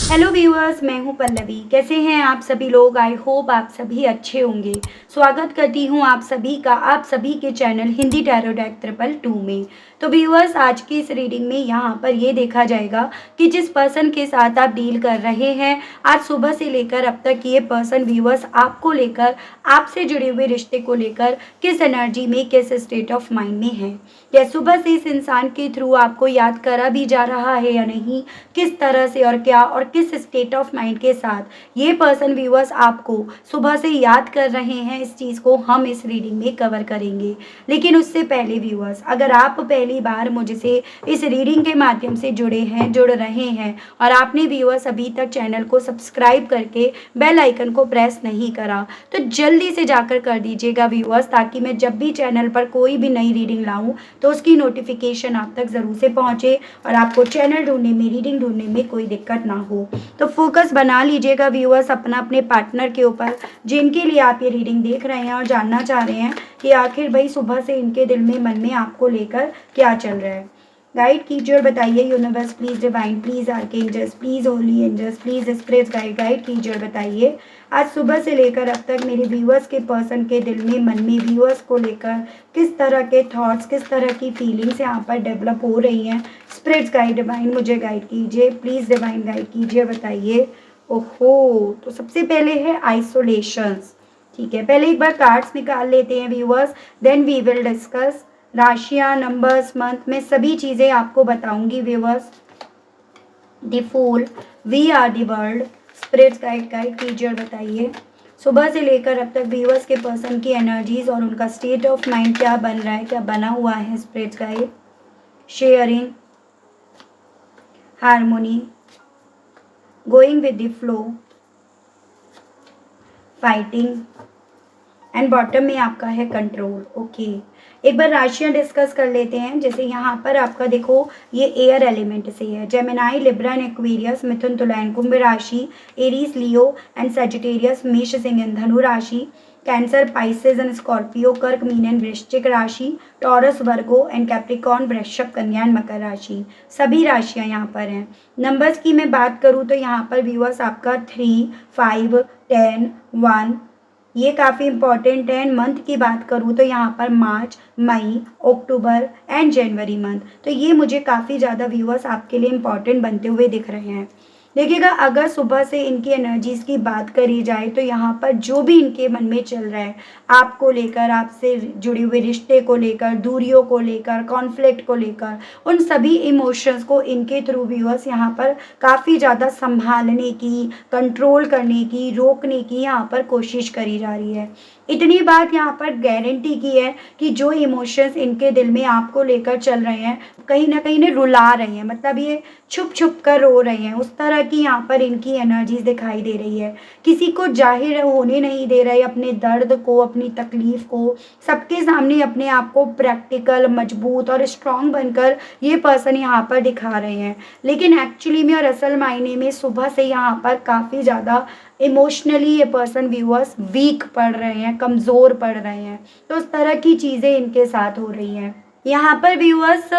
Hello viewers, मैं हूं पल्लवी। कैसे हैं आप सभी लोग? आई होप आप सभी अच्छे होंगे। स्वागत करती हूं आप सभी का आप सभी के चैनल हिंदी टैरो डेक 222 में। तो व्यूअर्स, आज की इस रीडिंग में यहां पर ये देखा जाएगा कि जिस पर्सन के साथ आप डील कर रहे हैं, आज सुबह से लेकर अब तक ये पर्सन व्यूअर्स आपको लेकर, आपसे जुड़े हुए रिश्ते को लेकर किस एनर्जी में, किस स्टेट ऑफ माइंड में है, या सुबह से इस इंसान के थ्रू आपको याद करा भी जा रहा है या नहीं, किस तरह से और क्या और किस स्टेट ऑफ माइंड के साथ ये पर्सन व्यूअर्स आपको सुबह से याद कर रहे हैं, इस चीज़ को हम इस रीडिंग में कवर करेंगे। लेकिन उससे पहले व्यूअर्स, अगर आप पहली बार मुझसे इस रीडिंग के माध्यम से जुड़ रहे हैं और आपने व्यूअर्स अभी तक चैनल को सब्सक्राइब करके बेल आइकन को प्रेस नहीं करा, तो जल्दी से जाकर कर दीजिएगा व्यूअर्स, ताकि मैं जब भी चैनल पर कोई भी नई रीडिंग लाऊं तो उसकी नोटिफिकेशन आप तक ज़रूर से पहुंचे और आपको चैनल ढूंढने में, रीडिंग ढूंढने में कोई दिक्कत ना हो। तो फोकस बना लीजिएगा व्यूअर्स अपना अपने पार्टनर के ऊपर, जिनके लिए आप ये रीडिंग देख रहे हैं और जानना चाह रहे हैं कि आखिर भाई सुबह से इनके दिल में, मन में आपको लेकर क्या चल रहा है। गाइड कीजिए और बताइए universe please, divine please, archangels please, holy angels please, spirits guide कीजिए और बताइए आज सुबह से लेकर अब तक मेरे व्यूअर्स के पर्सन के दिल में, मन में व्यूअर्स को लेकर किस तरह के थॉट्स, किस तरह की फीलिंग्स यहाँ पर डेवलप हो रही हैं। स्पिरिट्स गाइड, डिवाइन मुझे गाइड कीजिए प्लीज, डिवाइन गाइड कीजिए, बताइए। ओहो, तो सबसे पहले है आइसोलेशंस। ठीक है, पहले एक बार कार्ड्स निकाल लेते हैं viewers, then we will discuss. राशियां, नंबर्स, मंथ में सभी चीज़ें आपको बताऊंगी viewers. The fool, we are the world. Spirits guide कीजिए और बताइए सुबह से लेकर अब तक व्यूअर्स के पर्सन की एनर्जीज और उनका स्टेट ऑफ माइंड क्या बन रहा है, क्या बना हुआ है। Spirits guide, sharing, harmony, going with the flow, fighting, and bottom में आपका है कंट्रोल। ओके, एक बार राशियां डिस्कस कर लेते हैं। जैसे यहाँ पर आपका देखो, ये एयर एलिमेंट से है। जेमिनाई, लिब्रा एंड एक्वेरियस, मिथुन, तुला एंड कुंभ राशि, एरीज, लियो एंड सजिटेरियस, मेष, सिंह एंड धनु राशि, कैंसर, पाइसेस एंड स्कॉर्पियो, कर्क, मीन एंड वृश्चिक राशि, टॉरस, वर्गो एंड कैप्रिकॉर्न, वृषभ, कन्या एंड मकर राशि। सभी राशियां यहाँ पर हैं। नंबर्स की मैं बात करूँ तो यहाँ पर व्यूअर्स आपका 3, 5, 10, 1 ये काफ़ी इंपॉर्टेंट है। मंथ की बात करूँ तो यहाँ पर मार्च, मई, अक्टूबर एंड जनवरी मंथ, तो ये मुझे काफ़ी ज़्यादा व्यूअर्स आपके लिए इंपॉर्टेंट बनते हुए दिख रहे हैं। देखिएगा, अगर सुबह से इनकी एनर्जीज की बात करी जाए तो यहाँ पर जो भी इनके मन में चल रहा है, आपको लेकर, आपसे जुड़े हुए रिश्ते को लेकर, दूरियों को लेकर, कॉन्फ्लिक्ट को लेकर, उन सभी इमोशंस को इनके थ्रू व्यूअर्स यहाँ पर काफ़ी ज़्यादा संभालने की, कंट्रोल करने की, रोकने की यहाँ पर कोशिश करी जा रही है। इतनी बात यहाँ पर गारंटी की है कि जो इमोशंस इनके दिल में आपको लेकर चल रहे हैं, कहीं ना कहीं रुला रहे हैं, मतलब ये छुप छुप कर रो रहे हैं, उस तरह की यहाँ पर इनकी एनर्जीज दिखाई दे रही है। किसी को जाहिर होने नहीं दे रहे अपने दर्द को, अपनी तकलीफ को, सबके सामने अपने आप को प्रैक्टिकल, मजबूत और स्ट्रांग बनकर ये पर्सन यहाँ पर दिखा रहे हैं। लेकिन एक्चुअली में और असल मायने में सुबह से यहाँ पर काफ़ी ज़्यादा इमोशनली ये पर्सन व्यूअर्स वीक पड़ रहे हैं, कमज़ोर पड़ रहे हैं। तो उस तरह की चीज़ें इनके साथ हो रही हैं यहाँ पर व्यूअर्स।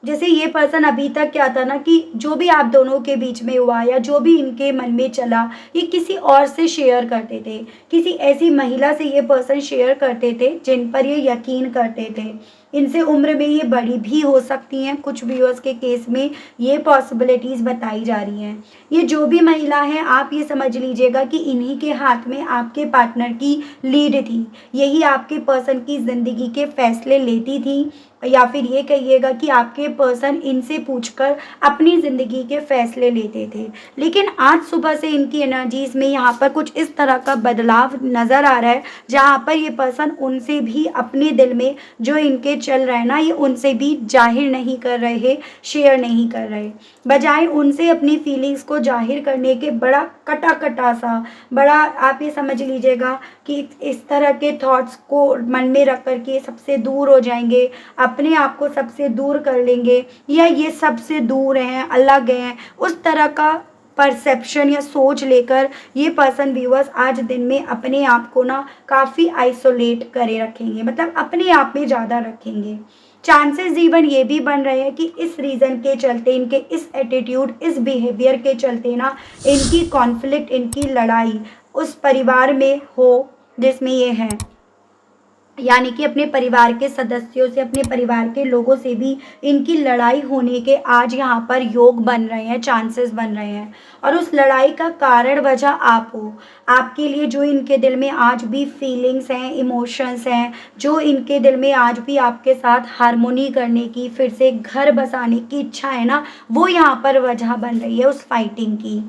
जैसे ये पर्सन अभी तक क्या था ना, कि जो भी आप दोनों के बीच में हुआ या जो भी इनके मन में चला, ये किसी और से शेयर करते थे, किसी ऐसी महिला से ये पर्सन शेयर करते थे जिन पर ये यकीन करते थे। इनसे उम्र में ये बड़ी भी हो सकती हैं, कुछ व्यूअर्स के केस में ये पॉसिबिलिटीज़ बताई जा रही हैं। ये जो भी महिला है, आप ये समझ लीजिएगा कि इन्हीं के हाथ में आपके पार्टनर की लीड थी, यही आपके पर्सन की ज़िंदगी के फैसले लेती थी, या फिर ये कहिएगा कि आपके पर्सन इनसे पूछकर अपनी ज़िंदगी के फैसले लेते थे। लेकिन आज सुबह से इनकी एनर्जीज़ में यहाँ पर कुछ इस तरह का बदलाव नज़र आ रहा है, जहाँ पर ये पर्सन उनसे भी अपने दिल में जो इनके चल रहा है ना, ये उनसे भी जाहिर नहीं कर रहे, शेयर नहीं कर रहे। बजाय उनसे अपनी फीलिंग्स को जाहिर करने के बड़ा कटा सा, बड़ा आप ये समझ लीजिएगा कि इस तरह के थॉट्स को मन में रख कर के सबसे दूर हो जाएंगे, अपने आप को सबसे दूर कर लेंगे, या ये सबसे दूर हैं, अलग हैं, उस तरह का परसेप्शन या सोच लेकर ये पर्सन व्यूअर्स आज दिन में अपने आप को ना काफ़ी आइसोलेट करे रखेंगे, मतलब अपने आप में ज़्यादा रखेंगे। चांसेस इवन ये भी बन रहे हैं कि इस रीज़न के चलते, इनके इस एटीट्यूड, इस बिहेवियर के चलते ना इनकी कॉन्फ्लिक्ट, इनकी लड़ाई उस परिवार में हो जिसमें ये हैं, यानी कि अपने परिवार के सदस्यों से, अपने परिवार के लोगों से भी इनकी लड़ाई होने के आज यहाँ पर योग बन रहे हैं, चांसेस बन रहे हैं। और उस लड़ाई का कारण वजह आप हो। आपके लिए जो इनके दिल में आज भी फीलिंग्स हैं, इमोशंस हैं, जो इनके दिल में आज भी आपके साथ हार्मोनी करने की, फिर से घर बसाने की इच्छा है ना, वो यहाँ पर वजह बन रही है उस फाइटिंग की।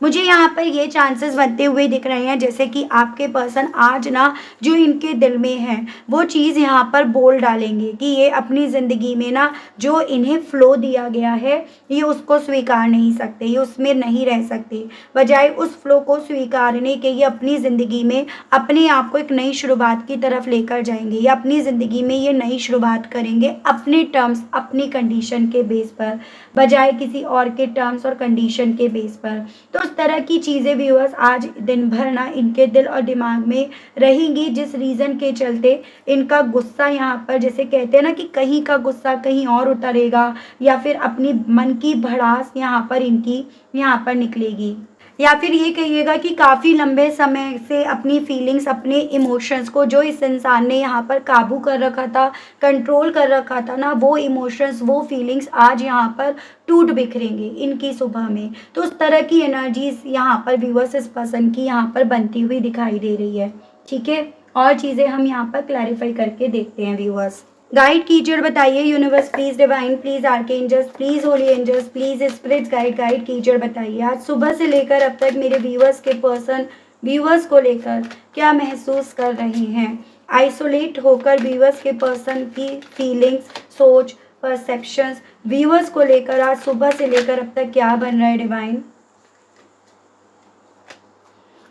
मुझे यहाँ पर ये चांसेस बनते हुए दिख रहे हैं जैसे कि आपके पर्सन आज ना जो इनके दिल में है वो चीज़ यहाँ पर बोल डालेंगे कि ये अपनी ज़िंदगी में ना जो इन्हें फ़्लो दिया गया है ये उसको स्वीकार नहीं सकते, ये उसमें नहीं रह सकते। बजाय उस फ़्लो को स्वीकारने के ये अपनी ज़िंदगी में अपने आप को एक नई शुरुआत की तरफ लेकर जाएंगे, या अपनी ज़िंदगी में ये नई शुरुआत करेंगे अपने टर्म्स, अपनी कंडीशन के बेस पर, बजाय किसी और के टर्म्स और कंडीशन के बेस पर। तो उस तरह की चीज़ें व्यूअर्स आज दिन भर ना इनके दिल और दिमाग में रहेंगी, जिस रीज़न के चलते इनका गुस्सा यहाँ पर, जैसे कहते हैं ना कि कहीं का गुस्सा कहीं और उतरेगा, या फिर अपनी मन की भड़ास यहाँ पर इनकी यहाँ पर निकलेगी, या फिर ये कहिएगा कि काफ़ी लंबे समय से अपनी फीलिंग्स, अपने इमोशंस को जो इस इंसान ने यहाँ पर काबू कर रखा था, कंट्रोल कर रखा था ना, वो इमोशंस, वो फीलिंग्स आज यहाँ पर टूट बिखरेंगे इनकी सुबह में। तो उस तरह की एनर्जीज यहाँ पर व्यूअर्स इस पर्सन की यहाँ पर बनती हुई दिखाई दे रही है। ठीक है, और चीज़ें हम यहाँ पर क्लैरिफाई करके देखते हैं व्यूअर्स। गाइड कीजिए और बताइए universe please, divine please, archangels please, holy angels please, spirits guide कीजिए और बताइए आज सुबह से लेकर अब तक मेरे व्यूअर्स के पर्सन व्यूअर्स को लेकर क्या महसूस कर रहे हैं। आइसोलेट होकर व्यूअर्स के पर्सन की फीलिंग्स, सोच, परसेप्शंस व्यूअर्स को लेकर आज सुबह से लेकर अब तक क्या बन रहा है डिवाइन।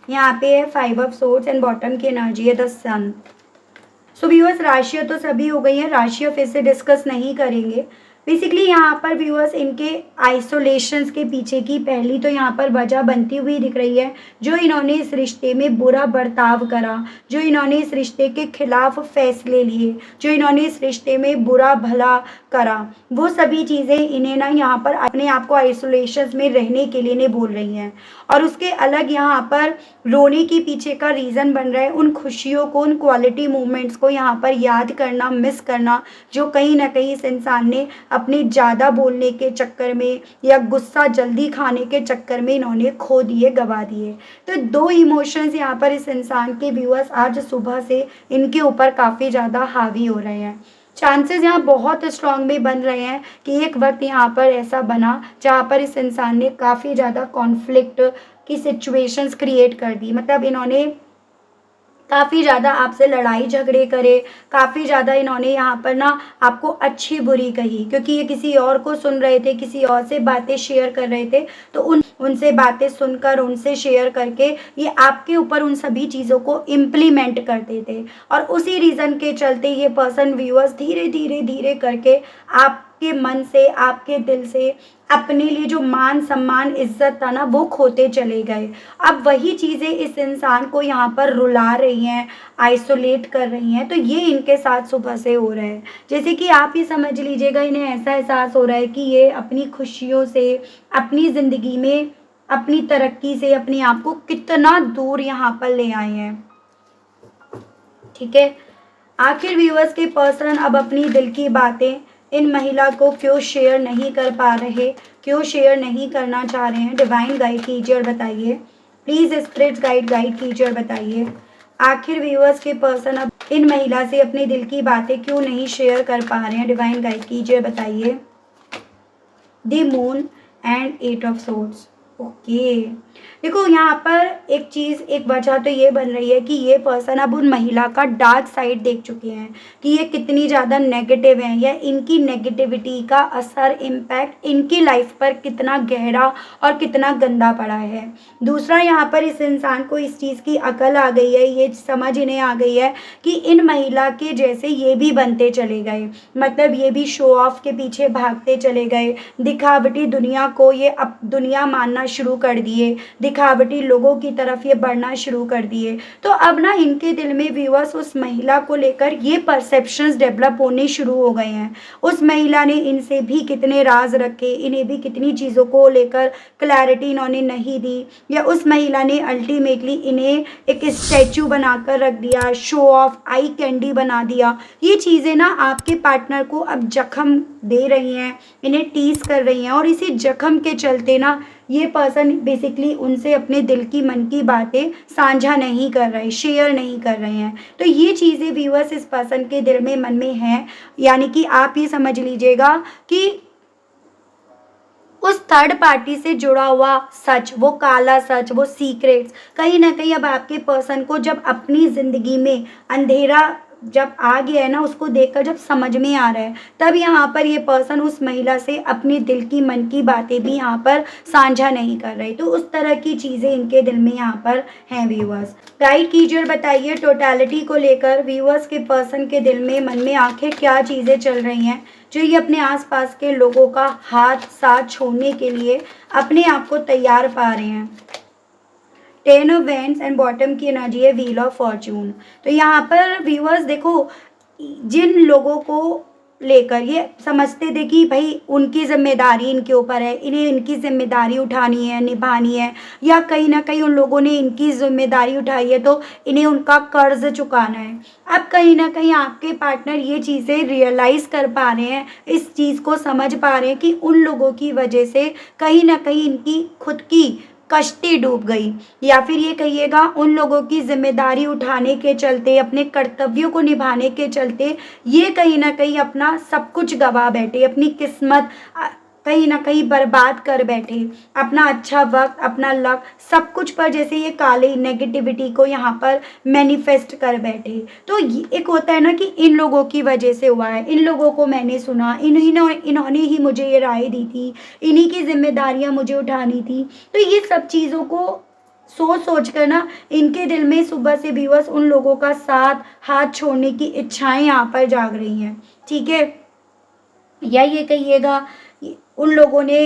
यहाँ पे है 5 ऑफ सोर्ड्स एंड बॉटम की एनर्जी है द सन। सो व्यूअर्स राशियाँ तो सभी हो गई हैं, राशियाँ फिर से डिस्कस नहीं करेंगे। बेसिकली यहाँ पर व्यूअर्स इनके आइसोलेशंस के पीछे की पहली तो यहाँ पर वजह बनती हुई दिख रही है, जो इन्होंने इस रिश्ते में बुरा बर्ताव करा, जो इन्होंने इस रिश्ते के खिलाफ फैसले लिए, जो इन्होंने इस रिश्ते में बुरा भला करा, वो सभी चीज़ें इन्हें ना यहाँ पर अपने आप को आइसोलेशंस में रहने के लिए नहीं बोल रही हैं। और उसके अलग यहाँ पर रोने के पीछे का रीज़न बन रहा है उन खुशियों को, उन क्वालिटी मोमेंट्स को यहाँ पर याद करना, मिस करना, जो कहीं ना कहीं इस इंसान ने अपने ज़्यादा बोलने के चक्कर में या गुस्सा जल्दी खाने के चक्कर में इन्होंने खो दिए, गवा दिए। तो 2 इमोशंस यहाँ पर इस इंसान के व्यूअर्स आज सुबह से इनके ऊपर काफ़ी ज़्यादा हावी हो रहे हैं। चांसेस यहाँ बहुत स्ट्रांग भी बन रहे हैं कि एक वक्त यहाँ पर ऐसा बना जहाँ पर इस इंसान ने काफ़ी ज़्यादा कॉन्फ्लिक्ट की सिचुएशंस क्रिएट कर दी। मतलब इन्होंने काफ़ी ज़्यादा आपसे लड़ाई झगड़े करे, काफ़ी ज़्यादा इन्होंने यहाँ पर ना आपको अच्छी बुरी कही, क्योंकि ये किसी और को सुन रहे थे, किसी और से बातें शेयर कर रहे थे, तो उनसे बातें सुनकर, उनसे शेयर करके ये आपके ऊपर उन सभी चीज़ों को इम्प्लीमेंट करते थे। और उसी रीज़न के चलते ये पर्सन व्यूअर्स धीरे धीरे धीरे करके आपके मन से, आपके दिल से अपने लिए जो मान सम्मान इज्जत था ना वो खोते चले गए। अब वही चीज़ें इस इंसान को यहाँ पर रुला रही हैं, आइसोलेट कर रही हैं। तो ये इनके साथ सुबह से हो रहा है। जैसे कि आप ही समझ लीजिएगा, इन्हें ऐसा एहसास हो रहा है कि ये अपनी खुशियों से, अपनी ज़िंदगी में, अपनी तरक्की से अपने आप को कितना दूर यहाँ पर ले आए हैं। ठीक है, आखिर व्यूअर्स के पर्सन अब अपनी दिल की बातें इन महिला को क्यों शेयर नहीं कर पा रहे, क्यों शेयर नहीं करना चाह रहे हैं। डिवाइन गाइड कीजिए और बताइए प्लीज़, स्पिरिट्स गाइड कीजिए और बताइए आखिर व्यूअर्स के पर्सन अब इन महिला से अपने दिल की बातें क्यों नहीं शेयर कर पा रहे हैं। डिवाइन गाइड कीजिए और बताइए the moon and 8 of swords. Okay, देखो यहाँ पर एक चीज़, एक वजह तो ये बन रही है कि ये पर्सन अब उन महिला का डार्क साइड देख चुके हैं कि ये कितनी ज़्यादा नेगेटिव है, या इनकी नेगेटिविटी का असर, इम्पैक्ट इनकी लाइफ पर कितना गहरा और कितना गंदा पड़ा है। दूसरा, यहाँ पर इस इंसान को इस चीज़ की अकल आ गई है, ये समझ इन्हें आ गई है कि इन महिला के जैसे ये भी बनते चले गए। मतलब ये भी शो ऑफ के पीछे भागते चले गए, दिखावटी दुनिया को ये अब दुनिया मानना शुरू कर दिए, दिखावटी लोगों की तरफ ये बढ़ना शुरू कर दिए। तो अब ना इनके दिल में व्यूअर्स उस महिला को लेकर ये परसेप्शंस डेवलप होने शुरू हो गए हैं। उस महिला ने इनसे भी कितने राज रखे, इन्हें भी कितनी चीज़ों को लेकर क्लैरिटी इन्होंने नहीं दी, या उस महिला ने अल्टीमेटली इन्हें एक स्टैचू बनाकर रख दिया, शो ऑफ, आई कैंडी बना दिया। ये चीज़ें ना आपके पार्टनर को अब जख्म दे रही हैं, इन्हें टीज कर रही हैं, और इसी जख्म के चलते ना ये पर्सन बेसिकली उनसे अपने दिल की मन की बातें साझा नहीं कर रहे, शेयर नहीं कर रहे हैं। तो ये चीज़ें व्यूअर्स इस पर्सन के दिल में, मन में हैं। यानी कि आप ये समझ लीजिएगा कि उस थर्ड पार्टी से जुड़ा हुआ सच, वो काला सच, वो सीक्रेट्स कहीं ना कहीं अब आपके पर्सन को जब अपनी ज़िंदगी में अंधेरा जब आ गया है ना, उसको देखकर जब समझ में आ रहा है, तब यहाँ पर ये पर्सन उस महिला से अपने दिल की मन की बातें भी यहाँ पर साझा नहीं कर रहे। तो उस तरह की चीज़ें इनके दिल में यहाँ पर हैं व्यूअर्स। गाइड कीजिए और बताइए टोटलिटी को लेकर व्यूअर्स के पर्सन के दिल में, मन में आखिर क्या चीज़ें चल रही हैं जो ये अपने आसपास के लोगों का हाथ साथ छोड़ने के लिए अपने आप को तैयार पा रहे हैं। 10 ऑफ वेंस एंड बॉटम की एनर्जी है व्हील ऑफ फॉर्चून। तो यहाँ पर व्यूअर्स देखो, जिन लोगों को लेकर ये समझते थे कि भाई उनकी जिम्मेदारी इनके ऊपर है, इन्हें इनकी जिम्मेदारी उठानी है, निभानी है, या कहीं ना कहीं उन लोगों ने इनकी जिम्मेदारी उठाई है तो इन्हें उनका कर्ज चुकाना है। अब कहीं ना कहीं आपके पार्टनर ये चीज़ें रियलाइज़ कर पा रहे हैं, इस चीज़ को समझ पा रहे हैं कि उन लोगों की वजह से कहीं ना कहीं इनकी खुद की कश्ती डूब गई, या फिर ये कहिएगा उन लोगों की जिम्मेदारी उठाने के चलते, अपने कर्तव्यों को निभाने के चलते ये कहीं ना कहीं अपना सब कुछ गवा बैठे, अपनी किस्मत कहीं ना कहीं बर्बाद कर बैठे, अपना अच्छा वक्त, अपना लक, सब कुछ पर जैसे ये काले नेगेटिविटी को यहाँ पर मैनिफेस्ट कर बैठे। तो एक होता है ना कि इन लोगों की वजह से हुआ है, इन लोगों को मैंने सुना, इन्होंने ही मुझे ये राय दी थी, इन्हीं की जिम्मेदारियाँ मुझे उठानी थी। तो ये सब चीज़ों को सोच सोच कर ना इनके दिल में सुबह से व्यूअर्स उन लोगों का साथ हाथ छोड़ने की इच्छाएं यहाँ पर जाग रही हैं। ठीक है, या ये कहिएगा उन लोगों ने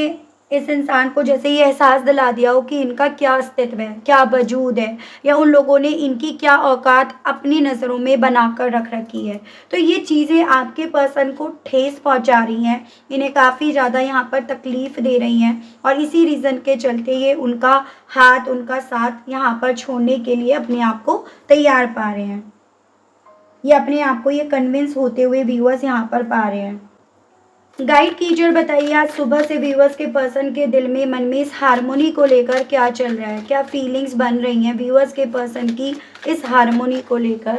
इस इंसान को जैसे ये एहसास दिला दिया हो कि इनका क्या अस्तित्व है, क्या वजूद है, या उन लोगों ने इनकी क्या औकात अपनी नज़रों में बनाकर रख रखी है। तो ये चीज़ें आपके पर्सन को ठेस पहुंचा रही हैं, इन्हें काफ़ी ज़्यादा यहाँ पर तकलीफ़ दे रही हैं, और इसी रीज़न के चलते ये उनका हाथ, उनका साथ यहाँ पर छोड़ने के लिए अपने आप को तैयार पा रहे हैं, ये अपने आप को ये कन्विंस होते हुए व्यूअर्स यहाँ पर पा रहे हैं। गाइड कीजिए और बताइए आज सुबह से व्यूअर्स के पर्सन के दिल में, मन में इस हारमोनी को लेकर क्या चल रहा है, क्या फीलिंग्स बन रही हैं व्यूअर्स के पर्सन की इस हारमोनी को लेकर।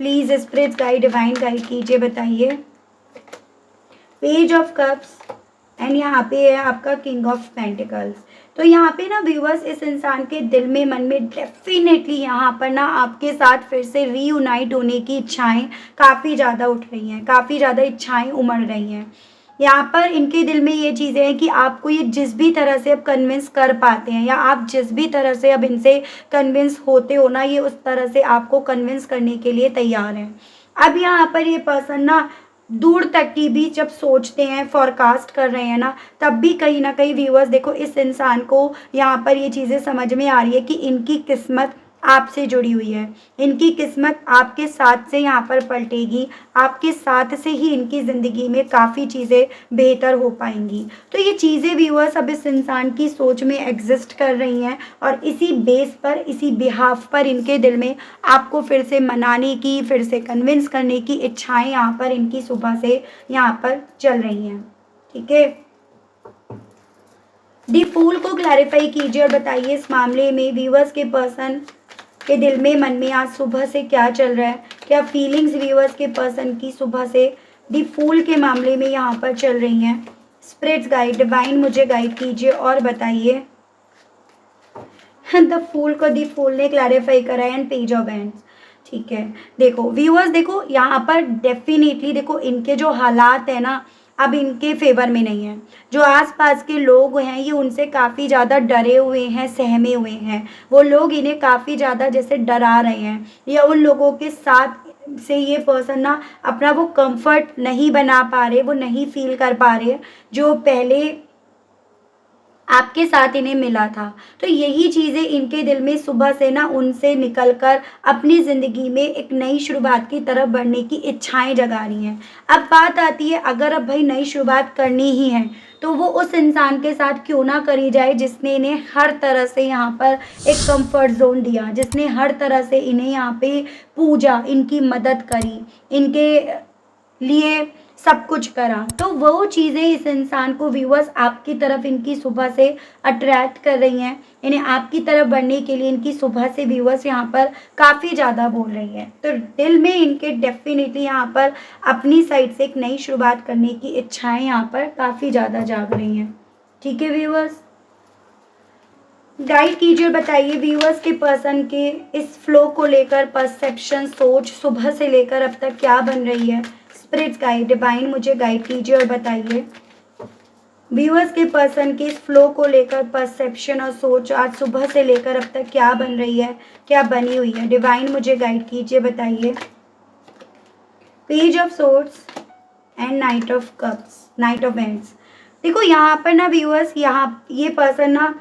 Please spirit guide, divine guide कीजिए, बताइए। पेज ऑफ कप्स एंड यहाँ पे है आपका किंग ऑफ पेंटिकल्स। तो यहाँ पे ना व्यूअर्स इस इंसान के दिल में, मन में डेफिनेटली यहाँ पर ना आपके साथ फिर से रीयूनाइट होने की इच्छाएं काफ़ी ज़्यादा उठ रही हैं, काफ़ी ज़्यादा इच्छाएं उमड़ रही हैं। यहाँ पर इनके दिल में ये चीज़ें हैं कि आपको ये जिस भी तरह से अब कन्विंस कर पाते हैं, या आप जिस भी तरह से अब इनसे कन्विंस होते हो ना, ये उस तरह से आपको कन्विंस करने के लिए तैयार हैं। अब यहाँ पर ये पर्सन ना दूर तक की भी जब सोचते हैं, फॉरकास्ट कर रहे हैं ना, तब भी कहीं ना कहीं व्यूअर्स देखो इस इंसान को यहाँ पर ये चीज़ें समझ में आ रही है कि इनकी किस्मत आपसे जुड़ी हुई है, इनकी किस्मत आपके साथ से यहाँ पर पलटेगी, आपके साथ से ही इनकी ज़िंदगी में काफ़ी चीज़ें बेहतर हो पाएंगी। तो ये चीज़ें व्यूअर्स अब इस इंसान की सोच में एग्जिस्ट कर रही हैं, और इसी बेस पर, इसी बिहाफ पर इनके दिल में आपको फिर से मनाने की, फिर से कन्विंस करने की इच्छाएं यहाँ पर इनकी सुबह से यहाँ पर चल रही हैं। ठीक है, दी फूल को क्लैरिफाई कीजिए और बताइए इस मामले में व्यूअर्स के पर्सन के दिल में, मन में आज सुबह से क्या चल रहा है, क्या फीलिंग्स व्यूअर्स के पर्सन की सुबह से दी फूल के मामले में यहाँ पर चल रही हैं। स्पिरिट्स गाइड, डिवाइन मुझे गाइड कीजिए और बताइए। द फूल को दी फूल ने क्लैरिफाई करा है एंड पेज ऑफ एंड्स। ठीक है, देखो व्यूअर्स, देखो यहाँ पर डेफिनेटली देखो इनके जो हालात है ना अब इनके फेवर में नहीं है। जो आसपास के लोग हैं ये उनसे काफ़ी ज़्यादा डरे हुए हैं, सहमे हुए हैं। वो लोग इन्हें काफ़ी ज़्यादा जैसे डरा रहे हैं, या उन लोगों के साथ से ये पर्सन ना अपना वो कंफर्ट नहीं बना पा रहे, वो नहीं फील कर पा रहे जो पहले आपके साथ इन्हें मिला था। तो यही चीज़ें इनके दिल में सुबह से ना उनसे निकल कर अपनी ज़िंदगी में एक नई शुरुआत की तरफ बढ़ने की इच्छाएँ जगा रही हैं। अब बात आती है, अगर अब भई नई शुरुआत करनी ही है, तो वो उस इंसान के साथ क्यों ना करी जाए जिसने इन्हें हर तरह से यहाँ पर एक कम्फ़र्ट ज़ोन दिया, जिसने हर तरह से इन्हें यहाँ पे पूजा, इनकी मदद करी, इनके लिए सब कुछ करा। तो वो चीज़ें इस इंसान को व्यूअर्स आपकी तरफ इनकी सुबह से अट्रैक्ट कर रही हैं। इन्हें आपकी तरफ बढ़ने के लिए इनकी सुबह से व्यूअर्स यहाँ पर काफ़ी ज़्यादा बोल रही हैं। तो दिल में इनके डेफ़िनिटली यहाँ पर अपनी साइड से एक नई शुरुआत करने की इच्छाएँ यहाँ पर काफ़ी ज़्यादा जाग रही हैं। ठीक है व्यूअर्स? गाइड कीजिए, बताइए व्यूअर्स के पर्सन के इस फ्लो को लेकर परसेप्शन, सोच सुबह से लेकर अब तक क्या बन रही है। स्पिरिट गाइड, डिवाइन मुझे गाइड कीजिए और बताइए व्यूअर्स के पर्सन के इस फ्लो को लेकर परसेप्शन और सोच आज सुबह से लेकर अब तक क्या बन रही है, क्या बनी हुई है। डिवाइन मुझे गाइड कीजिए, बताइए। Page of swords and night of cups, night of ends. देखो यहाँ पर ना व्यूअर्स, यहाँ ये पर्सन ना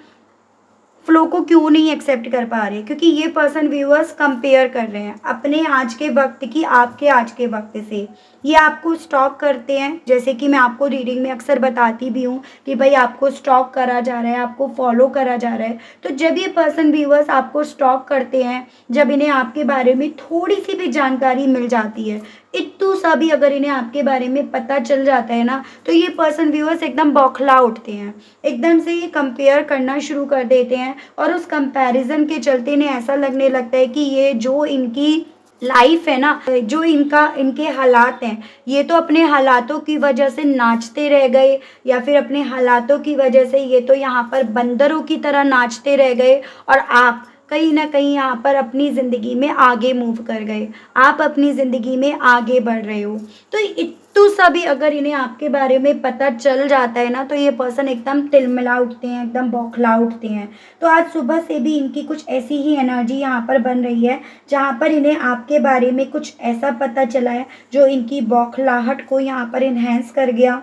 फ्लो को क्यों नहीं एक्सेप्ट कर पा रहे, क्योंकि ये पर्सन व्यूअर्स कंपेयर कर रहे हैं अपने आज के वक्त की आपके आज के वक्त से। ये आपको स्टॉक करते हैं, जैसे कि मैं आपको रीडिंग में अक्सर बताती भी हूँ कि भाई आपको स्टॉक करा जा रहा है, आपको फॉलो करा जा रहा है। तो जब ये पर्सन व्यूअर्स आपको स्टॉक करते हैं, जब इन्हें आपके बारे में थोड़ी सी भी जानकारी मिल जाती है, इतू सा भी अगर इन्हें आपके बारे में पता चल जाता है ना, तो ये पर्सन व्यूअर्स एकदम बौखला उठते हैं, एकदम से ये कंपेयर करना शुरू कर देते हैं। और उस कंपैरिजन के चलते इन्हें ऐसा लगने लगता है कि ये जो इनकी लाइफ है ना, जो इनके हालात हैं, ये तो अपने हालातों की वजह से नाचते रह गए, या फिर अपने हालातों की वजह से ये तो यहाँ पर बंदरों की तरह नाचते रह गए, और आप कहीं ना कहीं यहाँ पर अपनी ज़िंदगी में आगे मूव कर गए, आप अपनी ज़िंदगी में आगे बढ़ रहे हो। तो इतू सा भी अगर इन्हें आपके बारे में पता चल जाता है ना, तो ये पर्सन एकदम तिलमिला उठते हैं, एकदम बौखला उठते हैं। तो आज सुबह से भी इनकी कुछ ऐसी ही एनर्जी यहाँ पर बन रही है, जहाँ पर इन्हें आपके बारे में कुछ ऐसा पता चला है जो इनकी बौखलाहट को यहाँ पर इन्हेंस कर गया।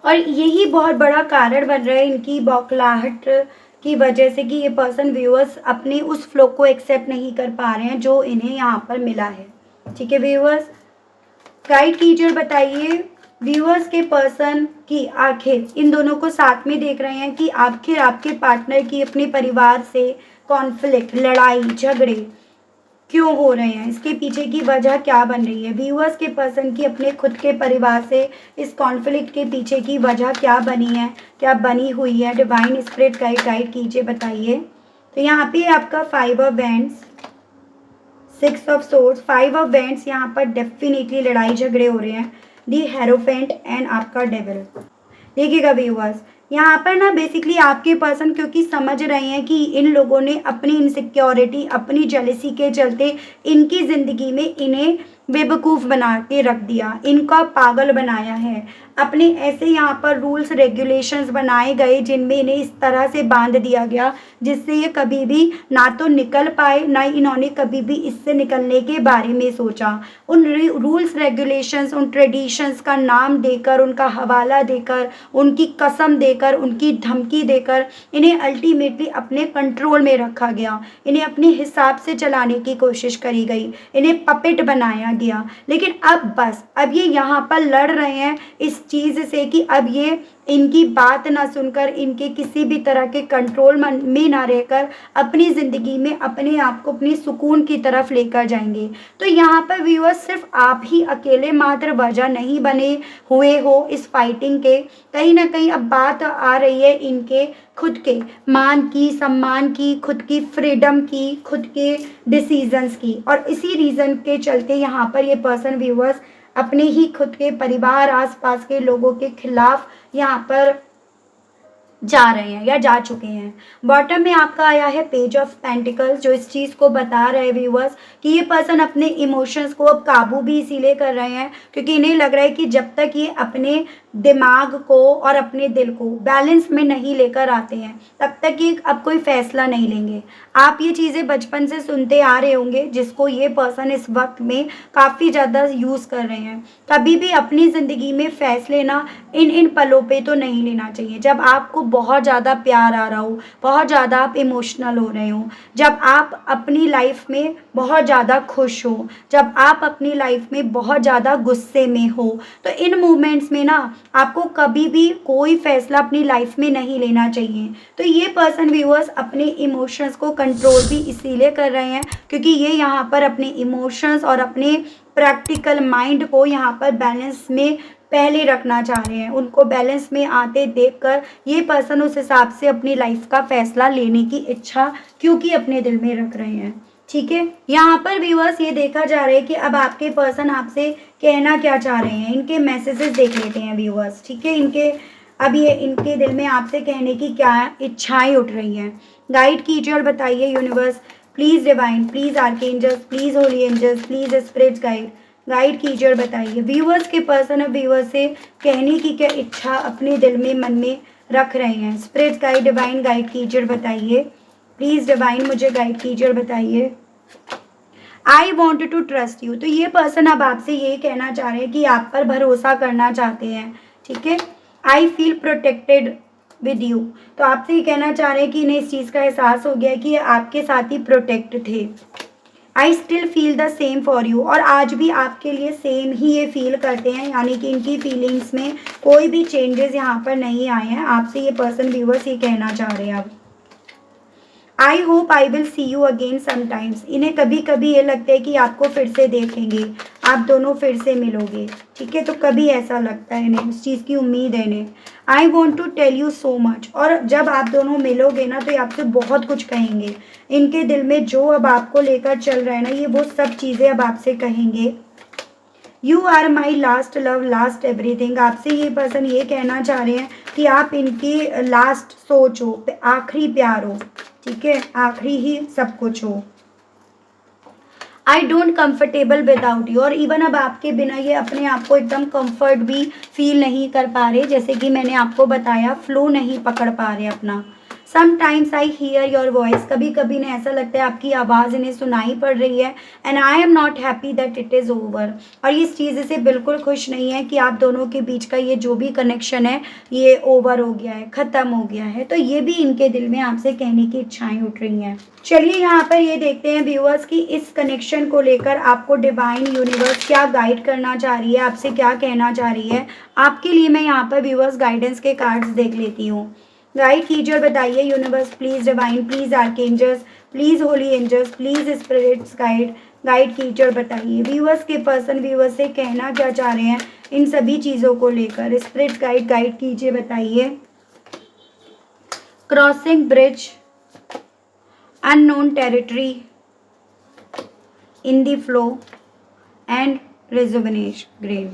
और यही बहुत बड़ा कारण बन रहा है इनकी बौखलाहट की वजह से कि ये पर्सन व्यूअर्स अपने उस फ्लो को एक्सेप्ट नहीं कर पा रहे हैं जो इन्हें यहाँ पर मिला है। ठीक है व्यूअर्स, गाइड कीजिए और बताइए व्यूअर्स के पर्सन की आखिर इन दोनों को साथ में देख रहे हैं कि आखिर आपके पार्टनर की अपने परिवार से कॉन्फ्लिक्ट, लड़ाई झगड़े क्यों हो रहे हैं, इसके पीछे की वजह क्या बन रही है। व्यूअर्स के पर्सन की अपने खुद के परिवार से इस कॉन्फ्लिक्ट के पीछे की वजह क्या बनी है, क्या बनी हुई है। डिवाइन स्पिरिट गाइड कीजिए, बताइए। तो यहाँ पे आपका 5 of wands, 6 of swords, 5 of wands, यहाँ पर डेफिनेटली लड़ाई झगड़े हो रहे हैं। दी हेरोफेंट एंड आपका डेविल। देखिएगा व्यूअर्स, यहाँ पर ना बेसिकली आपके पर्सन क्योंकि समझ रहे हैं कि इन लोगों ने अपनी इनसिक्योरिटी, अपनी जेलसी के चलते इनकी ज़िंदगी में इन्हें बेवकूफ़ बना के रख दिया, इनका पागल बनाया है। अपने ऐसे यहाँ पर रूल्स रेगुलेशंस बनाए गए जिनमें इन्हें इस तरह से बांध दिया गया जिससे ये कभी भी ना तो निकल पाए, ना इन्होंने कभी भी इससे निकलने के बारे में सोचा। उन रूल्स रेगुलेशंस, उन ट्रेडिशंस का नाम देकर, उनका हवाला देकर, उनकी कसम देकर, उनकी धमकी देकर इन्हें अल्टीमेटली अपने कंट्रोल में रखा गया, इन्हें अपने हिसाब से चलाने की कोशिश करी गई, इन्हें पपेट बनाया गया। लेकिन अब बस अब ये यहाँ पर लड़ रहे हैं इस चीज़ से कि अब ये इनकी बात ना सुनकर, इनके किसी भी तरह के कंट्रोल में ना रहकर अपनी ज़िंदगी में अपने आप को अपनी सुकून की तरफ लेकर जाएंगे। तो यहाँ पर व्यूअर्स सिर्फ आप ही अकेले मात्र वजह नहीं बने हुए हो इस फाइटिंग के, कहीं ना कहीं अब बात आ रही है इनके खुद के मान की, सम्मान की, खुद की फ्रीडम की, खुद के डिसीजंस की। और इसी रीज़न के चलते यहाँ पर ये पर्सन व्यूअर्स अपने ही खुद के परिवार, आसपास के लोगों के खिलाफ यहाँ पर जा रहे हैं या जा चुके हैं। बॉटम में आपका आया है पेज ऑफ पेंटिकल्स, जो इस चीज़ को बता रहे हैं व्यूअर्स कि ये पर्सन अपने इमोशंस को अब काबू भी इसीलिए कर रहे हैं क्योंकि इन्हें लग रहा है कि जब तक ये अपने दिमाग को और अपने दिल को बैलेंस में नहीं लेकर आते हैं, तब तक कि अब कोई फैसला नहीं लेंगे। आप ये चीज़ें बचपन से सुनते आ रहे होंगे, जिसको ये पर्सन इस वक्त में काफ़ी ज़्यादा यूज़ कर रहे हैं। कभी भी अपनी ज़िंदगी में फैसले ना इन पलों पे तो नहीं लेना चाहिए, जब आपको बहुत ज़्यादा प्यार आ रहा हो, बहुत ज़्यादा आप इमोशनल हो रहे हो, जब आप अपनी लाइफ में बहुत ज़्यादा खुश हो, जब आप अपनी लाइफ में बहुत ज़्यादा गुस्से में हो, तो इन मोमेंट्स में ना आपको कभी भी कोई फैसला अपनी लाइफ में नहीं लेना चाहिए। तो ये पर्सन व्यूअर्स अपने इमोशंस को कंट्रोल भी इसीलिए कर रहे हैं, क्योंकि ये यहाँ पर अपने इमोशंस और अपने प्रैक्टिकल माइंड को यहाँ पर बैलेंस में पहले रखना चाह रहे हैं। उनको बैलेंस में आते देखकर ये पर्सन उस हिसाब से अपनी लाइफ का फैसला लेने की इच्छा क्योंकि अपने दिल में रख रहे हैं। ठीक है, यहाँ पर व्यूअर्स ये देखा जा रहा है कि अब आपके पर्सन आपसे कहना क्या चाह रहे हैं। इनके मैसेजेस देख लेते हैं व्यूअर्स। ठीक है, अब ये इनके दिल में आपसे कहने की क्या इच्छाएं उठ रही हैं। गाइड कीजिए और बताइए universe, please divine, please archangels, please holy angels, please spirits guide कीजिए और बताइए व्यूअर्स के पर्सन अब व्यूअर्स से कहने की क्या इच्छा अपने दिल में मन में रख रहे हैं। स्पिरिट्स गाइड, डिवाइन गाइड कीजिए और बताइए। प्लीज़ डिवाइन मुझे गाइड कीजिए और बताइए। I want to trust you. तो ये पर्सन अब आपसे ये कहना चाह रहे हैं कि आप पर भरोसा करना चाहते हैं। ठीक है, I feel protected with you. तो आपसे ये कहना चाह रहे हैं कि इन्हें इस चीज़ का एहसास हो गया कि ये आपके साथ ही प्रोटेक्ट थे। I still feel the same for you. और आज भी आपके लिए सेम ही ये फील करते हैं, यानी कि इनकी फीलिंग्स में कोई भी चेंजेस यहाँ पर नहीं आए हैं। आपसे ये पर्सन व्यूअर्स ये कहना चाह रहे हैं अब। I hope I will see you again sometimes. इन्हें कभी कभी ये लगता है कि आपको फिर से देखेंगे, आप दोनों फिर से मिलोगे। ठीक है, तो कभी ऐसा लगता है इन्हें, उस चीज़ की उम्मीद है इन्हें। I want to tell you so much. और जब आप दोनों मिलोगे ना तो ये आपसे बहुत कुछ कहेंगे। इनके दिल में जो अब आपको लेकर चल रहा है ना, ये वो सब चीज़ें अब आपसे कहेंगे। You are my last love, last everything. आपसे ये पर्सन ये कहना चाह रहे हैं कि आप इनकी लास्ट सोच हो, आखिरी प्यार हो। ठीक है, आखिरी ही सब कुछ हो। I don't comfortable without you. और इवन अब आपके बिना ये अपने आप को एकदम कंफर्ट भी फील नहीं कर पा रहे, जैसे कि मैंने आपको बताया, फ्लो नहीं पकड़ पा रहे अपना। Sometimes I hear your voice. कभी कभी इन्हें ऐसा लगता है आपकी आवाज़ इन्हें सुनाई पड़ रही है। And I am not happy that it is over. और इस चीज़ से बिल्कुल खुश नहीं है कि आप दोनों के बीच का ये जो भी कनेक्शन है ये ओवर हो गया है, ख़त्म हो गया है। तो ये भी इनके दिल में आपसे कहने की इच्छाएं उठ रही हैं। चलिए यहाँ पर ये देखते हैं व्यूअर्स कि इस कनेक्शन को लेकर आपको डिवाइन यूनिवर्स क्या गाइड करना चाह रही है, आपसे क्या कहना चाह रही है। आपके लिए मैं यहाँ पर व्यूअर्स गाइडेंस के कार्ड्स देख लेती हूँ। गाइड कीजिए और बताइए universe, please divine, please archangels, please holy angels, please spirits guide कीजिए और बताइए व्यूअर्स के पर्सन व्यूअर्स से कहना क्या चाह रहे हैं इन सभी चीज़ों को लेकर। स्पिरिट्स गाइड कीजिए, बताइए। Crossing bridge, unknown territory, in the flow and rejuvenation grain.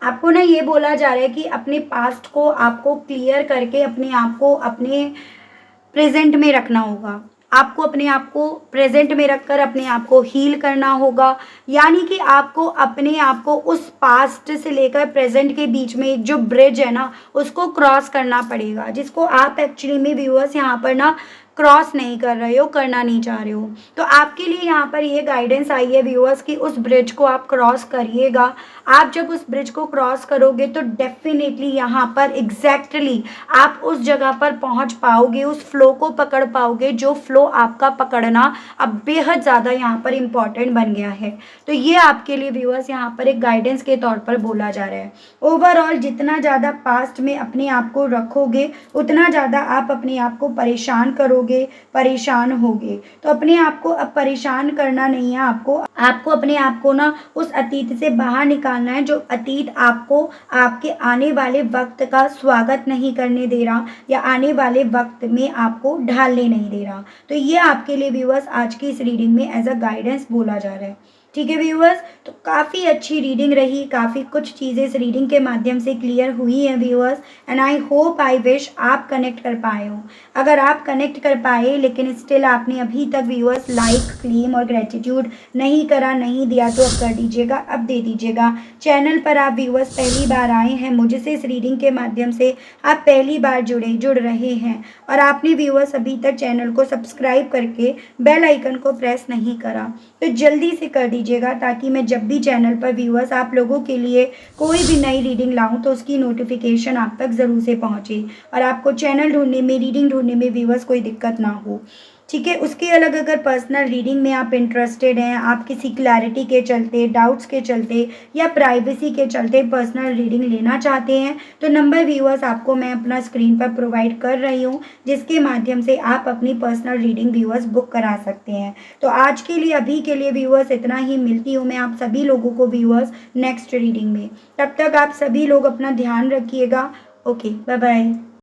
आपको ना ये बोला जा रहा है कि अपने पास्ट को आपको क्लियर करके अपने आप को अपने प्रेजेंट में रखना होगा। आपको अपने आप को प्रेजेंट में रखकर अपने आप को हील करना होगा। यानी कि आपको अपने आप को उस पास्ट से लेकर प्रेजेंट के बीच में एक जो ब्रिज है ना, उसको क्रॉस करना पड़ेगा, जिसको आप एक्चुअली में व्यूअर्स यहाँ पर ना क्रॉस नहीं कर रहे हो, करना नहीं चाह रहे हो। तो आपके लिए यहाँ पर ये गाइडेंस आई है व्यूअर्स कि उस ब्रिज को आप क्रॉस करिएगा। आप जब उस ब्रिज को क्रॉस करोगे तो डेफिनेटली यहाँ पर एग्जैक्टली आप उस जगह पर पहुँच पाओगे, उस फ्लो को पकड़ पाओगे, जो फ्लो आपका पकड़ना अब बेहद ज़्यादा यहाँ पर इम्पॉर्टेंट बन गया है। तो ये आपके लिए व्यूअर्स यहाँ पर एक गाइडेंस के तौर पर बोला जा रहा है। ओवरऑल जितना ज़्यादा पास्ट में अपने आप को रखोगे, उतना ज़्यादा आप अपने आप को परेशान करोगे, परेशान होगे। तो अपने आप को अब परेशान करना नहीं है, आपको अपने आप को ना उस अतीत से बाहर निकालना है, जो अतीत आपको आपके आने वाले वक्त का स्वागत नहीं करने दे रहा या आने वाले वक्त में आपको ढालने नहीं दे रहा। तो ये आपके लिए व्यूअर्स आज की इस रीडिंग में एज अ गाइडेंस बोला जा रहा है। ठीक है व्यूअर्स, तो काफ़ी अच्छी रीडिंग रही, काफ़ी कुछ चीज़ें इस रीडिंग के माध्यम से क्लियर हुई हैं viewers, and I hope I wish आप कनेक्ट कर पाए हो। अगर आप कनेक्ट कर पाए लेकिन स्टिल आपने अभी तक व्यूअर्स लाइक, क्लेम और ग्रेटिट्यूड नहीं करा, नहीं दिया, तो अब कर दीजिएगा, अब दे दीजिएगा। चैनल पर आप व्यूअर्स पहली बार आए हैं, मुझसे इस रीडिंग के माध्यम से आप पहली बार जुड़ रहे हैं और आपने व्यूअर्स अभी तक चैनल को सब्सक्राइब करके बेल आइकन को प्रेस नहीं करा, तो जल्दी से कर दीजिएगा ताकि मैं जब भी चैनल पर व्यूअर्स आप लोगों के लिए कोई भी नई रीडिंग लाऊं तो उसकी नोटिफिकेशन आप तक ज़रूर से पहुंचे और आपको चैनल ढूंढने में, रीडिंग ढूंढने में व्यूअर्स कोई दिक्कत ना हो। ठीक है, उसके अलग अगर पर्सनल रीडिंग में आप इंटरेस्टेड हैं, आप किसी क्लैरिटी के चलते, डाउट्स के चलते या प्राइवेसी के चलते पर्सनल रीडिंग लेना चाहते हैं, तो नंबर व्यूअर्स आपको मैं अपना स्क्रीन पर प्रोवाइड कर रही हूँ, जिसके माध्यम से आप अपनी पर्सनल रीडिंग व्यूअर्स बुक करा सकते हैं। तो आज के लिए, अभी के लिए व्यूअर्स इतना ही। मिलती हूँ मैं आप सभी लोगों को व्यूअर्स नेक्स्ट रीडिंग में। तब तक आप सभी लोग अपना ध्यान रखिएगा। Okay, bye bye.